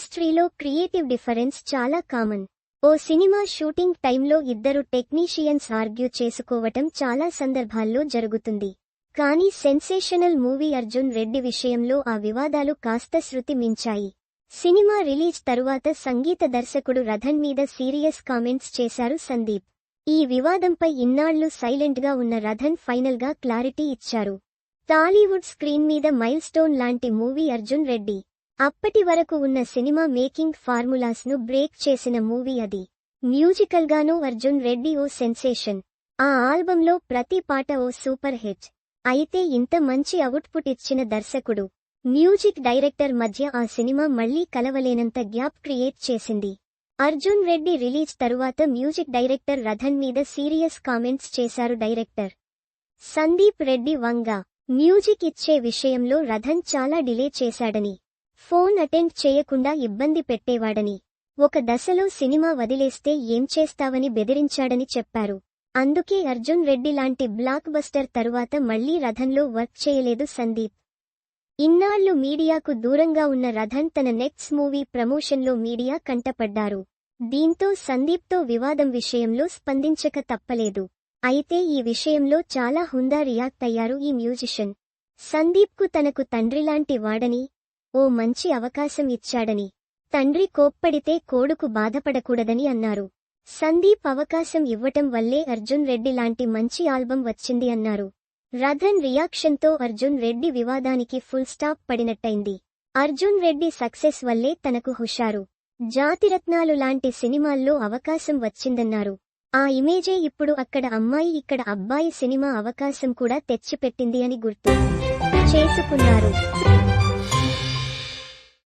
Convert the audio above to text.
ఇండస్ట్రీలో creative difference చాలా common. ఓ cinema shooting టైంలో ఇద్దరు టెక్నీషియన్స్ ఆర్గ్యూ చేసుకోవటం చాలా సందర్భాల్లో జరుగుతుంది. కానీ సెన్సేషనల్ మూవీ అర్జున్ రెడ్డి విషయంలో ఆ వివాదాలు కాస్త శృతి మించాయి. సినిమా రిలీజ్ తరువాత సంగీత దర్శకుడు రథన్ మీద సీరియస్ కామెంట్స్ చేశారు సందీప్. ఈ వివాదంపై ఇన్నాళ్లు సైలెంట్ గా ఉన్న రథన్ ఫైనల్ గా క్లారిటీ ఇచ్చారు. టాలీవుడ్ స్క్రీన్ మీద మైల్ స్టోన్ లాంటి మూవీ అర్జున్ రెడ్డి. అప్పటి వరకు ఉన్న సినిమా మేకింగ్ ఫార్ములాస్ ను బ్రేక్ చేసిన మూవీ అది. మ్యూజికల్ గానూ అర్జున్ రెడ్డి ఓ సెన్సేషన్. ఆ ఆల్బంలో ప్రతి పాట ఓ సూపర్ హిట్. అయితే ఇంత మంచి అవుట్పుట్ ఇచ్చిన దర్శకుడు, మ్యూజిక్ డైరెక్టర్ మధ్య ఆ సినిమా మళ్లీ కలవలేనంత గ్యాప్ క్రియేట్ చేసింది. అర్జున్ రెడ్డి రిలీజ్ తరువాత మ్యూజిక్ డైరెక్టర్ రథన్ మీద సీరియస్ కామెంట్స్ చేశారు డైరెక్టర్ సందీప్ రెడ్డి వంగ. మ్యూజిక్ ఇచ్చే విషయంలో రథన్ చాలా డిలే చేశాడని, ఫోన్ అటెండ్ చేయకుండా ఇబ్బంది పెట్టేవాడని, ఒక దశలో సినిమా వదిలేస్తే ఏం చేస్తావని బెదిరించాడని చెప్పారు. అందుకే అర్జున్ రెడ్డి లాంటి బ్లాక్ బస్టర్ తరువాత మళ్లీ రథన్లో వర్క్ చేయలేదు సందీప్. ఇన్నాళ్లు మీడియాకు దూరంగా ఉన్న రథన్ తన నెక్స్ట్ మూవీ ప్రమోషన్లో మీడియా కంటపడ్డారు. దీంతో సందీప్తో వివాదం విషయంలో స్పందించక తప్పలేదు. అయితే ఈ విషయంలో చాలా హుందా రియాక్ట్ అయ్యారు ఈ మ్యూజిషియన్. సందీప్కు తనకు తండ్రిలాంటి వాడని, ఓ మంచి అవకాశం ఇచ్చాడని, తండ్రి కోప్పడితే కొడుకు బాధపడకూడదని అన్నారు. సందీప్ అవకాశం ఇవ్వటం వల్లే అర్జున్ రెడ్డి లాంటి మంచి ఆల్బం వచ్చింది అన్నారు. రథన్ రియాక్షన్తో అర్జున్ రెడ్డి వివాదానికి ఫుల్ స్టాప్ పడినట్టయింది. అర్జున్ రెడ్డి సక్సెస్ వల్లే తనకు హుషారు, జాతిరత్నాలు లాంటి సినిమాల్లో అవకాశం వచ్చిందన్నారు. ఆ ఇమేజే ఇప్పుడు అక్కడ అమ్మాయి ఇక్కడ అబ్బాయి సినిమా అవకాశం కూడా తెచ్చిపెట్టింది అని గుర్తు చేసుకున్నారు.